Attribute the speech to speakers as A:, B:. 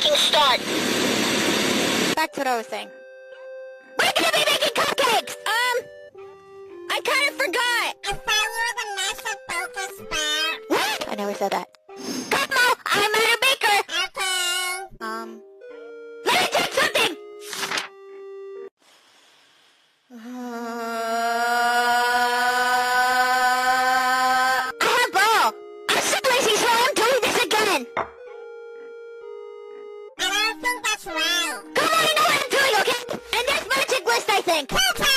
A: fucking start!
B: Back to what I was saying.
A: We're gonna be making cupcakes!
B: I kind of forgot!
C: I thought you were the master focus sprout.
A: What?
B: I never said that.
A: Cosmo, I'm at a baker!
C: Okay.
A: Let me check something! I have ball! I'm so lazy, so I'm doing this again!
C: I don't think that's right.
A: Come on, I know what I'm doing, okay? And that's magic list, I think!
C: Okay.